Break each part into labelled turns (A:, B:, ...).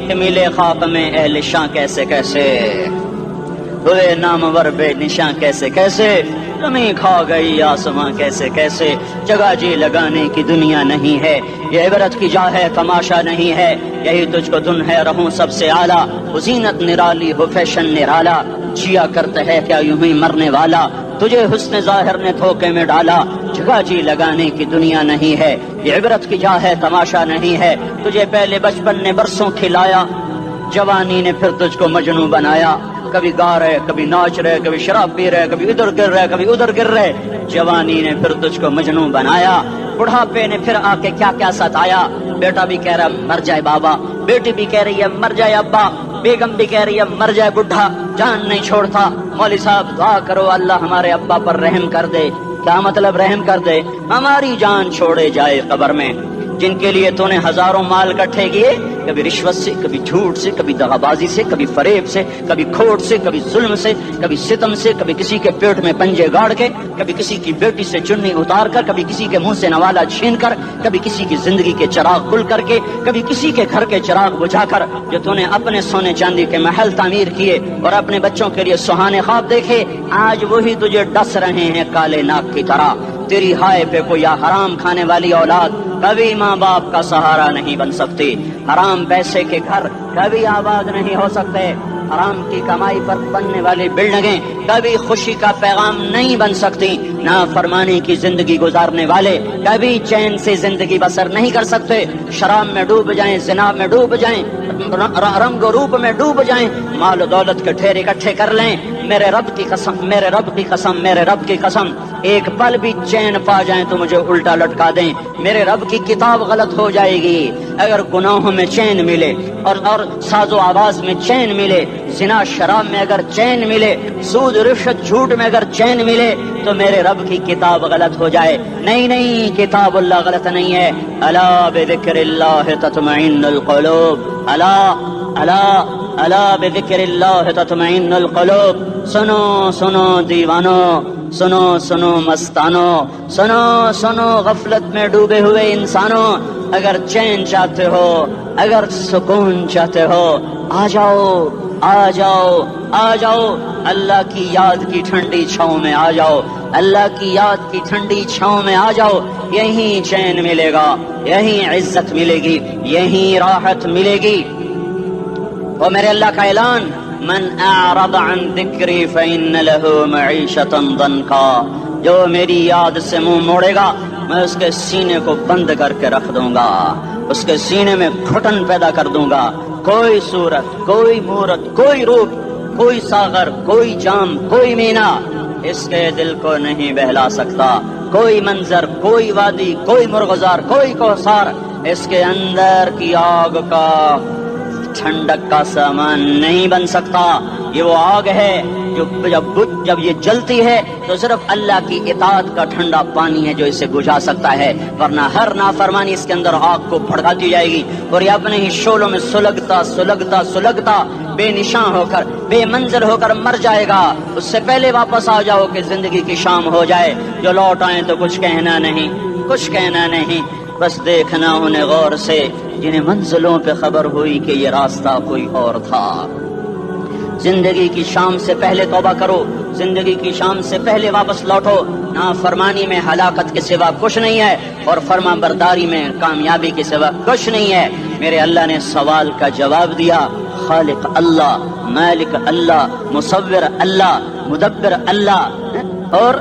A: کہ ملے خاک میں اہل شاں کیسے کیسے، ہوئے نامور بے نشاں کیسے کیسے، زمین کھا گئی آسماں کیسے کیسے، جگہ جی لگانے کی دنیا نہیں ہے، یہ عبرت کی جا ہے تماشا نہیں ہے، یہی تجھ کو دن ہے رہوں سب سے اعلیٰ، وہ زینت نرالی ہو فیشن نرالا، جیا کرتا ہے کیا یوں ہی مرنے والا، تجھے حسن ظاہر نے دھوکے میں ڈالا، جگہ جی لگانے کی دنیا نہیں ہے، یہ عبرت کی جا ہے تماشا نہیں ہے، تجھے پہلے بچپن نے برسوں کھلایا، جوانی نے پھر تجھ کو مجنوں بنایا، کبھی گا رہے کبھی ناچ رہے کبھی شراب پی رہے کبھی ادھر گر رہے کبھی ادھر گر رہے، جوانی نے پھر تجھ کو مجنوں بنایا، بڑھاپے نے پھر آ کے کیا کیا ستایا، بیٹا بھی کہہ رہا مر جائے بابا، بیٹی بھی کہہ رہی ہے مر جائے ابا، بیگم بھی کہہ رہی ہے مر جائے بڈھا، جان نہیں چھوڑتا، مولوی صاحب دعا کرو اللہ ہمارے ابا پر رحم کر دے، کیا مطلب رحم کر دے، ہماری جان چھوڑے جائے قبر میں، جن کے لیے تو نے ہزاروں مال اکٹھے کیے، کبھی رشوت سے کبھی جھوٹ سے کبھی دغا بازی سے کبھی فریب سے کبھی کھوٹ سے کبھی ظلم سے کبھی ستم سے، کبھی کسی کے پیٹ میں پنجے گاڑ کے، کبھی کسی کی بیٹی سے چننی اتار کر، کبھی کسی کے منہ سے نوالا چھین کر، کبھی کسی کی زندگی کے چراغ کھل کر کے، کبھی کسی کے گھر کے چراغ بجھا کر، جو تو نے اپنے سونے چاندی کے محل تعمیر کیے اور اپنے بچوں کے لیے سہانے خواب دیکھے، آج وہی تجھے ڈس رہے ہیں کالے ناک کی طرح، تیری ہائے پہ کوئی حرام کھانے والی اولاد کبھی ماں باپ کا سہارا نہیں بن سکتی، حرام پیسے کے گھر کبھی آباد نہیں ہو سکتے، حرام کی کمائی پر بننے والی بلڈنگیں کبھی خوشی کا پیغام نہیں بن سکتی، نافرمانی کی زندگی گزارنے والے کبھی چین سے زندگی بسر نہیں کر سکتے، شراب میں ڈوب جائیں، زنا میں ڈوب جائیں، رنگ و روپ میں ڈوب جائیں، مال و دولت کے ڈھیر اکٹھے کر لیں، میرے رب کی قسم میرے رب کی قسم میرے رب کی قسم، ایک پل بھی چین پا جائیں تو مجھے الٹا لٹکا دیں، میرے رب کی کتاب غلط ہو جائے گی، اگر گناہوں میں چین ملے اور ساز و آواز میں چین ملے، زنا شراب میں اگر چین ملے، سود رشوت جھوٹ میں اگر چین ملے تو میرے رب کی کتاب غلط ہو جائے، نہیں کتاب اللہ غلط نہیں ہے، الا بذکر اللہ تطمئن القلوب، الا بذکر اللہ تطمئن القلوب، سنو دیوانو، سنو مستانو، سنو غفلت میں ڈوبے ہوئے انسانوں، اگر چین چاہتے ہو، اگر سکون چاہتے ہو، آ جاؤ اللہ کی یاد کی ٹھنڈی چھاؤں میں آ جاؤ، اللہ کی یاد کی ٹھنڈی چھاؤں میں آ جاؤ، یہیں چین ملے گا، یہیں عزت ملے گی، یہیں راحت ملے گی، اور میرے اللہ کا اعلان، من اعرض عن ذکری فإن له معیشۃ ضنکا، جو میری یاد سے منہ موڑے گا میں اس کے سینے کو بند کر کے رکھ دوں گا، اس کے سینے میں گھٹن پیدا کر دوں گا، کوئی صورت کوئی مورت کوئی روپ کوئی ساغر کوئی جام کوئی مینا اس کے دل کو نہیں بہلا سکتا، کوئی منظر کوئی وادی کوئی مرغزار کوئی کوثر اس کے اندر کی آگ کا ٹھنڈک کا سامان نہیں بن سکتا، یہ وہ آگ ہے جو جب یہ جلتی ہے تو صرف اللہ کی اطاعت کا ٹھنڈا پانی ہے جو اسے بجھا سکتا ہے، ورنہ ہر نافرمانی اس کے اندر آگ کو بھڑکاتی جائے گی اور یہ اپنے ہی شعلوں میں سلگتا بے نشان ہو کر بے منزل ہو کر مر جائے گا، اس سے پہلے واپس آ جاؤ کہ زندگی کی شام ہو جائے، جو لوٹ آئیں تو کچھ کہنا نہیں، بس دیکھنا انہیں غور سے جنہیں منزلوں پہ خبر ہوئی کہ یہ راستہ کوئی اور تھا، زندگی کی شام سے پہلے توبہ کرو، زندگی کی شام سے پہلے واپس لوٹو، نافرمانی میں ہلاکت کے سوا کچھ نہیں ہے اور فرما برداری میں کامیابی کے سوا کچھ نہیں ہے، میرے اللہ نے سوال کا جواب دیا، خالق اللہ، مالک اللہ، مصور اللہ، مدبر اللہ، اور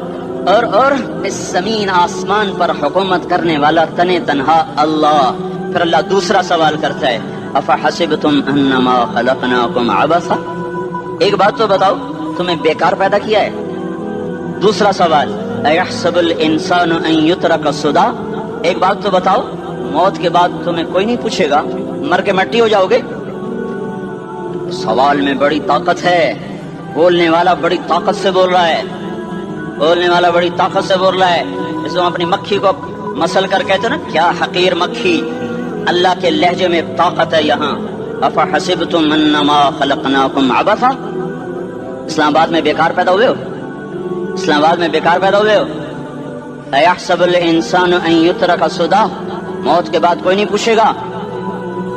A: اس زمین آسمان پر حکومت کرنے والا تنے تنہا اللہ، پھر اللہ دوسرا سوال کرتا ہے، افحسبتم انما خلقناکم عبثا، ایک بات تو بتاؤ تمہیں بیکار پیدا کیا ہے، دوسرا سوال ایحسب الانسان ان یترک سدی، ایک بات تو بتاؤ موت کے بعد تمہیں کوئی نہیں پوچھے گا، مر کے مٹی ہو جاؤ گے، سوال میں بڑی طاقت ہے، بولنے والا بڑی طاقت سے بول رہا ہے، اس میں اپنی مکھی کو مسل کر کہتے نا کیا حقیر مکھی، اللہ کے لہجے میں طاقت ہے یہاں، افحسبتم انما خلقناکم عبثا، اسلام آباد میں بیکار پیدا ہوئے ہو، ایحسب الانسان ان یترک سدی، موت کے بعد کوئی نہیں پوچھے گا،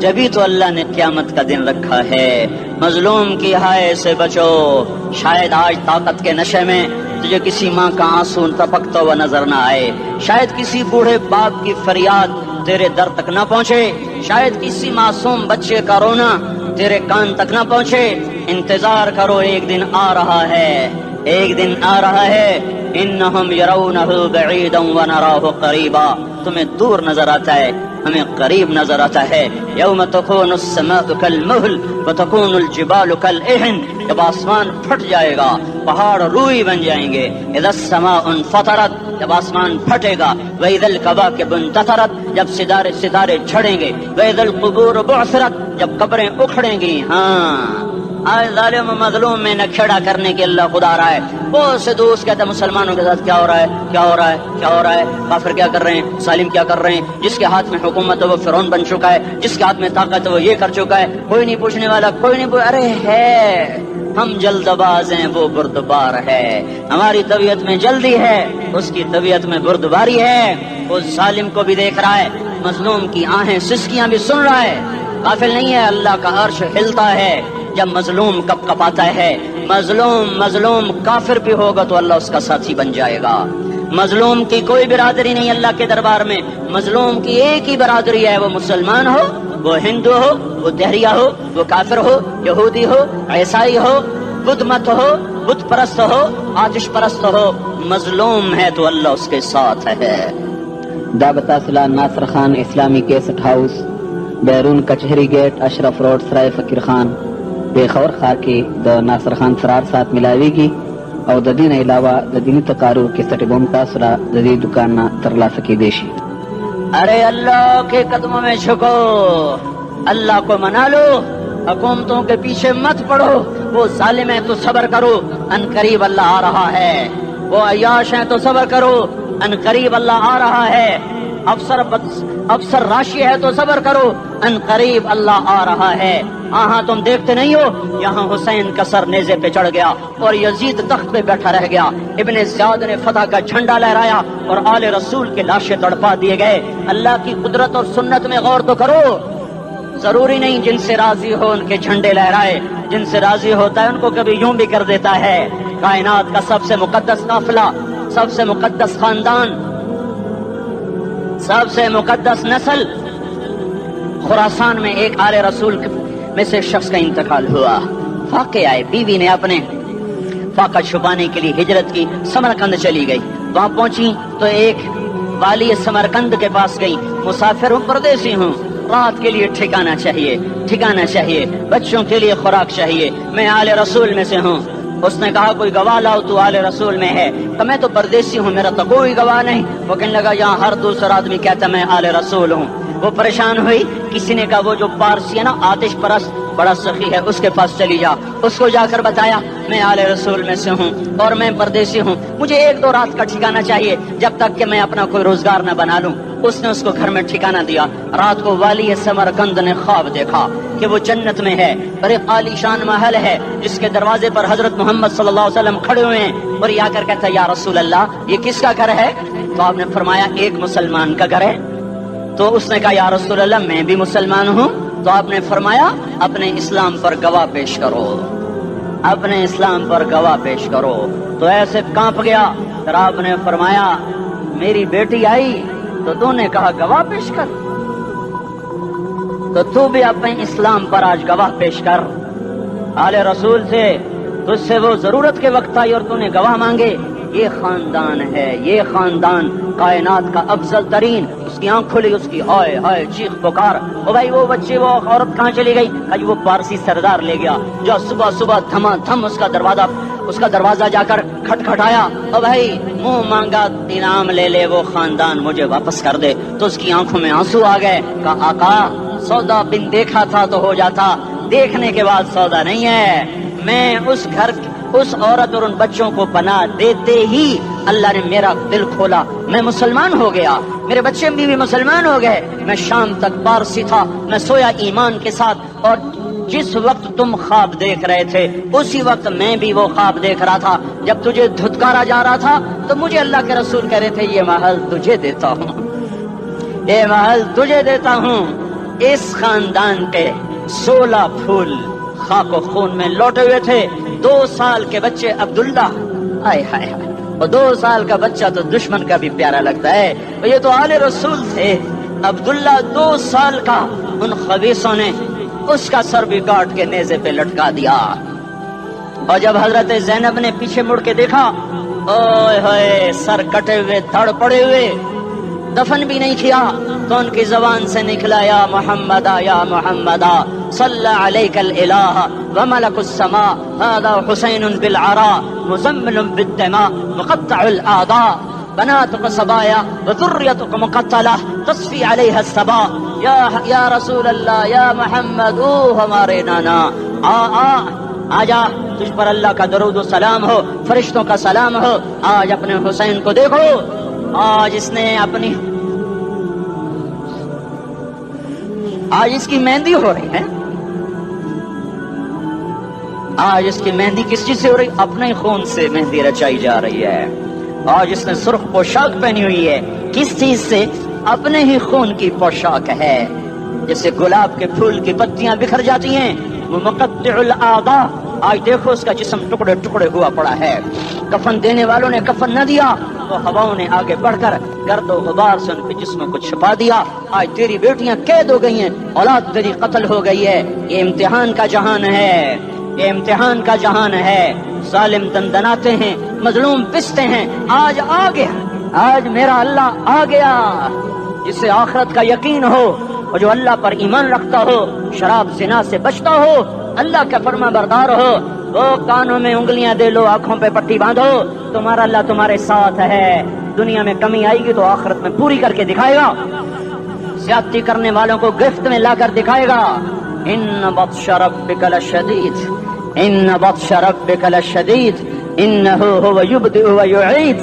A: جبھی تو اللہ نے قیامت کا دن رکھا ہے۔ مظلوم کی ہائے سے بچو، شاید آج طاقت کے نشے میں تجھے کسی ماں کا آنسو ٹپکتا ہوا نظر نہ آئے، شاید کسی بوڑھے باپ کی فریاد تیرے در تک نہ پہنچے، شاید کسی معصوم بچے کا رونا تیرے کان تک نہ پہنچے۔ انتظار کرو، ایک دن آ رہا ہے، ایک دن آ رہا ہے۔ انہم یرونہ بعیدا ونراہ قریبا، تمہیں دور نظر آتا ہے، ہمیں قریب نظر آتا ہے۔ یوم تکون السماء کالمہل وتکون الجبال کالعہن، جب آسمان پھٹ جائے گا پہاڑ روئی بن جائیں گے۔ اذا السماء انفطرت، جب آسمان پھٹے گا۔ واذا الکواکب انتثرت، جب ستارے جھڑیں گے۔ واذا القبور بعثرت، جب قبریں اکھڑیں گی۔ ہاں آج ظالم و مظلوم میں نکھیڑا کرنے کے اللہ خدا رہا ہے۔ بہت سے دوست کہتے ہیں مسلمانوں کے ساتھ کیا ہو رہا ہے، کیا ہو رہا ہے، کیا ہو رہا ہے، کافر کیا کر رہے ہیں، سالم کیا کر رہے ہیں، جس کے ہاتھ میں حکومت ہے وہ فرعون بن چکا ہے، جس کے ہاتھ میں طاقت ہے وہ یہ کر چکا ہے، کوئی نہیں پوچھنے والا، کوئی نہیں ارے ہے، ہم جلد باز ہیں وہ بردبار ہے، ہماری طبیعت میں جلدی ہے اس کی طبیعت میں بردباری ہے۔ وہ ظالم کو بھی دیکھ رہا ہے، مظلوم کی آہیں سسکیاں بھی سن رہا ہے، غافل نہیں ہے۔ اللہ کا عرش ہلتا ہے جب مظلوم کپ کپاتا ہے۔ مظلوم کافر بھی ہوگا تو اللہ اس کا ساتھی بن جائے گا۔ مظلوم کی کوئی برادری نہیں اللہ کے دربار میں، مظلوم کی ایک ہی برادری ہے، وہ مسلمان ہو، وہ ہندو ہو، وہ دہریہ ہو، وہ کافر ہو، یہودی ہو، عیسائی ہو، بدھ مت ہو، بت پرست ہو، آتش پرست ہو، مظلوم ہے تو اللہ اس کے ساتھ ہے۔
B: دعوت اصلاح ناصر خان اسلامی کیسٹ ہاؤس، بیرون کچہری گیٹ، اشرف روڈ، سرائے فقیر خان، پیښور ښار کې د ناصر خان سرار سات ملاویږي او د دې نه علاوه د دیني تقارو کیسټ بم تاسو را د دې دکان نه ترلاسه کیدی شي۔
A: ارے اللہ کے قدموں میں جھکو، اللہ کو منا لو، حکومتوں کے پیچھے مت پڑو، وہ ظالم ہے تو صبر کرو، ان قریب اللہ آ رہا ہے، وہ عیاش ہیں تو صبر کرو، ان قریب اللہ آ رہا ہے، افسر راشی ہے تو صبر کرو، ان قریب اللہ آ رہا ہے۔ ہاں تم دیکھتے نہیں ہو، یہاں حسین کا سر نیزے پہ چڑھ گیا اور یزید تخت پہ بیٹھا رہ گیا، ابن زیاد نے فتح کا جھنڈا لہرایا اور آل رسول کے لاشیں تڑپا دیے گئے۔ اللہ کی قدرت اور سنت میں غور تو کرو، ضروری نہیں جن سے راضی ہو ان کے جھنڈے لہرائے، جن سے راضی ہوتا ہے ان کو کبھی یوں بھی کر دیتا ہے۔ کائنات کا سب سے مقدس قافلہ، سب سے مقدس خاندان، سب سے مقدس نسل، خراسان میں ایک آل رسول میں سے شخص کا انتقال ہوا۔ فاقے آئے، بیوی نے اپنے فاقہ چھپانے کے لیے ہجرت کی، سمرقند چلی گئی، وہاں پہنچی تو ایک والی سمرقند کے پاس گئی، مسافر ہوں، پردیسی ہوں، رات کے لیے ٹھکانا چاہیے، بچوں کے لیے خوراک چاہیے، میں آل رسول میں سے ہوں۔ اس نے کہا کوئی گواہ لاؤ، تو آل رسول میں ہے؟ تو میں تو پردیسی ہوں، میرا تو کوئی گواہ نہیں۔ وہ کہنے لگا یہاں ہر دوسرا آدمی کہتا میں آل رسول ہوں۔ وہ پریشان ہوئی، کسی نے کہا وہ جو پارسی ہے نا آتش پرست بڑا سخی ہے اس کے پاس چلی جا۔ اس کو جا کر بتایا میں آل رسول میں سے ہوں اور میں پردیسی ہوں، مجھے 1-2 رات کا ٹھکانہ چاہیے جب تک کہ میں اپنا کوئی روزگار نہ بنا لوں۔ اس نے اس کو گھر میں ٹھکانہ دیا۔ رات کو والی سمرقند نے خواب دیکھا کہ وہ جنت میں ہے اور ایک عالی شان محل ہے جس کے دروازے پر حضرت محمد صلی اللہ علیہ وسلم کھڑے ہوئے ہیں، اور یہ آ کر کہتا ہے یا رسول اللہ یہ کس کا گھر ہے؟ تو آپ نے فرمایا ایک مسلمان کا گھر ہے۔ تو اس نے کہا یا رسول اللہ میں بھی مسلمان ہوں۔ تو آپ نے فرمایا اپنے اسلام پر گواہ پیش کرو، اپنے اسلام پر گواہ پیش کرو۔ تو ایسے کانپ گیا، پھر آپ نے فرمایا میری بیٹی آئی تو تو نے کہا گواہ پیش کر، تو بھی اپنے اسلام پر آج گواہ پیش کر۔ آل رسول سے تجھ سے وہ ضرورت کے وقت آئی اور تو نے گواہ مانگے۔ یہ خاندان ہے، یہ خاندان کائنات کا افضل ترین۔ اس کی آنکھ کھلی، اس کی ہائے ہائے چیخ پکار، او بھائی وہ بچے وہ عورت کہاں چلی گئی؟ کہ وہ پارسی سردار لے گیا جو صبح صبح دھما دھم اس کا دروازہ جا کر کھٹکھٹایا، او بھائی منہ مانگا انعام لے لے، وہ خاندان مجھے واپس کر دے۔ تو اس کی آنکھوں میں آنسو آ گئے، کہا آقا سودا بن دیکھا تھا تو ہو جاتا، دیکھنے کے بعد سودا نہیں ہے۔ میں اس گھر اس عورت اور ان بچوں کو پناہ دیتے ہی اللہ نے میرا دل کھولا، میں مسلمان ہو گیا، میرے بچے بھی مسلمان ہو گئے۔ میں شام تک پارسی تھا، میں سویا ایمان کے ساتھ، اور جس وقت تم خواب دیکھ رہے تھے اسی وقت میں بھی وہ خواب دیکھ رہا تھا۔ جب تجھے دھتکارا جا رہا تھا تو مجھے اللہ کے رسول کہہ رہے تھے یہ محل تجھے دیتا ہوں، یہ محل تجھے دیتا ہوں۔ اس خاندان کے 16 پھول خاک و خون میں لوٹے ہوئے تھے. 2 سال کے بچے عبداللہ، ہائے ہائے ہائے، اور 2 سال کا بچہ تو دشمن کا بھی پیارا لگتا ہے. یہ تو آل رسول تھے. عبداللہ 2 سال کا، ان خبیثوں نے اس کا سر بھی کاٹ کے نیزے پہ لٹکا دیا. اور جب حضرت زینب نے پیچھے مڑ کے دیکھا، اوئے ہوئے، سر کٹے ہوئے، دھڑ پڑے ہوئے، دفن بھی نہیں کیا، تو ان کی زبان سے نکلا یا محمد یا محمد صلی علیک الالہ وملک السماء هذا حسین بالعراء مزمل بالدماء مقطع الاعضاء بناتك صبايا وذريتك مقتلة تصفي عليها الصبا. یا رسول اللہ، یا محمد، او ہمارے نانا، آ جا، تجھ پر اللہ کا درود و سلام ہو، فرشتوں کا سلام ہو. آج اپنے حسین کو دیکھو، آج اس کی مہندی ہو رہی ہے. آج اس کی مہندی کس چیز سے ہو رہی؟ اپنے خون سے مہندی رچائی جا رہی ہے. آج اس نے سرخ پوشاک پہنی ہوئی ہے، کس چیز سے؟ اپنے ہی خون کی پوشاک ہے. جیسے گلاب کے پھول کی پتیاں بکھر جاتی ہیں، وہ مقطع الاعضاء. آج دیکھو اس کا جسم ٹکڑے ٹکڑے ہوا پڑا ہے. کفن دینے والوں نے کفن نہ دیا تو ہواؤں نے آگے بڑھ کر گرد و غبار سے ان کے جسموں کو چھپا دیا. آج تیری بیٹیاں قید ہو گئی ہیں، اولاد تیری قتل ہو گئی ہے. یہ امتحان کا جہان ہے، یہ امتحان کا جہان ہے. ظالم دندناتے ہیں، مظلوم پستے ہیں. آج آ گیا، آج میرا اللہ آ گیا. جسے آخرت کا یقین ہو اور جو اللہ پر ایمان رکھتا ہو، شراب زنا سے بچتا ہو، اللہ کا فرما بردار ہو، وہ کانوں میں انگلیاں دے لو، آنکھوں پہ پٹی باندھو، تمہارا اللہ تمہارے ساتھ ہے. دنیا میں کمی آئے گی تو آخرت میں پوری کر کے دکھائے گا. زیادتی کرنے والوں کو گرفت میں لا کر دکھائے گا. ان بطش ربک لشدید، ان بطش ربک لشدید انہ هو یبدئ و یعید.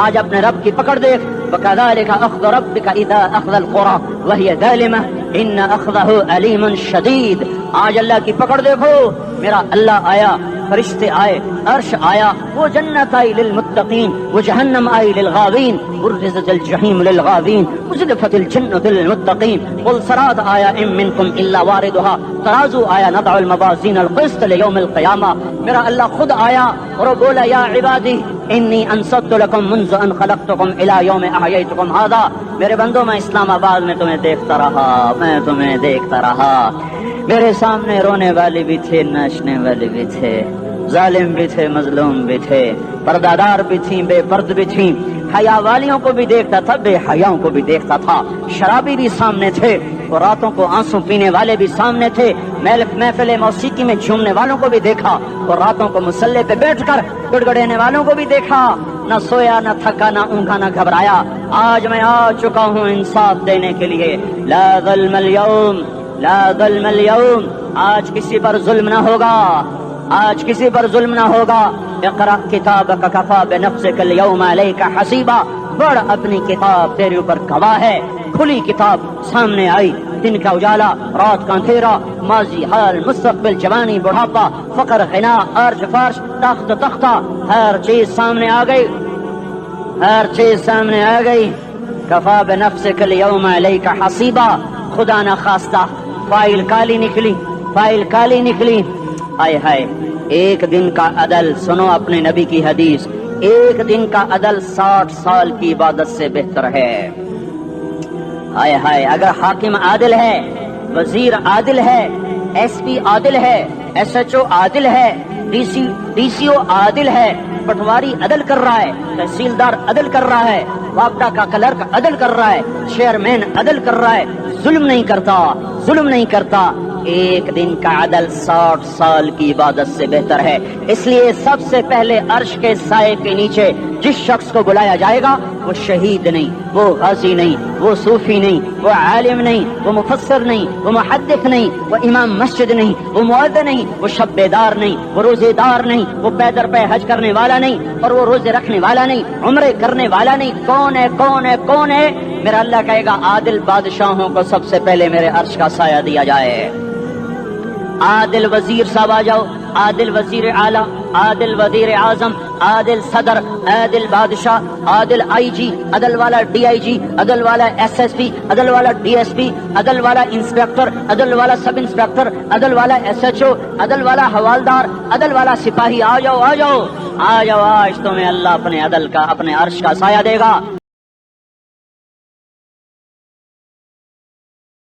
A: آج اپنے رب کی پکڑ دیکھ. وَكَذَلِكَ أَخْذُ رَبِّكَ إِذَا أَخْذَ الْقُرَى وَهِيَ ظَالِمَةٌ إِنَّ أَخْذَهُ أَلِيمٌ شَدِيدٌ. آج اللہ کی پکڑ دیکھو. میرا اللہ آیا، فرشتے آئے، عرش آیا، وہ جنت آئی للمتقین، وہ جہنم آئی للغاوین، برزت الجحیم للغاوین، وزلفت الجنت للمتقین. قل صراط آیا ام منکم الا واردها، ترازو آیا نضع الموازین القسط لیوم القیامہ. میرا اللہ خود آیا اور بولا یا عبادی انی انصت لکم منذ ان خلقتکم الى یوم احییتکم هذا. میرے بندوں، میں اسلام آباد میں تمہیں دیکھتا رہا، میں تمہیں دیکھتا رہا. میرے سامنے رونے والے بھی تھے، ناچنے والے بھی تھے، ظالم بھی تھے، مظلوم بھی تھے، پردادار بھی تھیں، بے پرد بھی تھیں. حیا والیوں کو بھی دیکھتا تھا، بے حیاؤں کو بھی دیکھتا تھا. شرابی بھی سامنے تھے اور راتوں کو آنسو پینے والے بھی سامنے تھے. محفل موسیقی میں جھومنے والوں کو بھی دیکھا اور راتوں کو مسلح پہ بیٹھ کر گڑگڑانے والوں کو بھی دیکھا. نہ سویا، نہ تھکا، نہ اونگا، نہ گھبرایا. آج میں آ چکا ہوں انصاف دینے کے لیے. لا ظلم اليوم، لا ظلم اليوم. آج کسی پر ظلم نہ ہوگا، آج کسی پر ظلم نہ ہوگا. اقرأ کتابک کفا بنفسک اليوم علیک حسیبا. پڑھ، اپنی کتاب تیرے اوپر گواہ ہے. کھلی کتاب سامنے آئی. دن کا اجالا، رات کا اندھیرا، ماضی، حال، مستقبل، جوانی، بڑھاپا، فقر، غنا، عرش، فرش، تخت، تختہ، ہر چیز سامنے آ گئی، ہر چیز سامنے آ گئی. کفا بنفسک اليوم علیک حسیبا. خدا نہ خواستہ فائل کالی نکلی، فائل کالی نکلی. ہائے ہائے، ایک دن کا عدل، سنو اپنے نبی کی حدیث، ایک دن کا عدل 60 سال کی عبادت سے بہتر ہے. ہائے ہائے، اگر حاکم عادل ہے، وزیر عادل ہے، ایس پی عادل ہے، ایس ایچ او عادل ہے، ڈی سی او عادل ہے، پٹواری عدل کر رہا ہے، تحصیلدار عدل کر رہا ہے، وابڈا کا کلرک عدل کر رہا ہے، چیئرمین عدل کر رہا ہے، ظلم نہیں کرتا، ظلم نہیں کرتا. ایک دن کا عدل 60 سال کی عبادت سے بہتر ہے. اس لیے سب سے پہلے عرش کے سائے کے نیچے جس شخص کو بلایا جائے گا وہ شہید نہیں، وہ غازی نہیں، وہ صوفی نہیں، وہ عالم نہیں، وہ مفسر نہیں، وہ محدث نہیں، وہ امام مسجد نہیں، وہ مؤذن نہیں، وہ شب بیدار نہیں، وہ روزے دار نہیں، وہ پیدر پہ حج کرنے والا نہیں، اور وہ روزے رکھنے والا نہیں، عمرے کرنے والا نہیں. کون ہے، کون ہے، کون ہے؟ میرا اللہ کہے گا عادل بادشاہوں کو سب سے پہلے میرے عرش کا سایہ دیا جائے. عادل وزیر صاحب آ جاؤ، عادل وزیر اعلیٰ، عادل وزیر اعظم، عادل صدر، عادل بادشاہ، عادل آئی جی، عدل والا ڈی آئی جی، عدل والا ایس ایس پی، عدل والا ڈی ایس پی، عدل والا انسپیکٹر، عدل والا سب انسپیکٹر، عدل والا ایس ایچ او، عدل والا حوالدار، عدل والا سپاہی، آ جاؤ آ جاؤ آ جاؤ، آج تمہیں اللہ اپنے عدل کا، اپنے عرش کا سایہ دے گا۔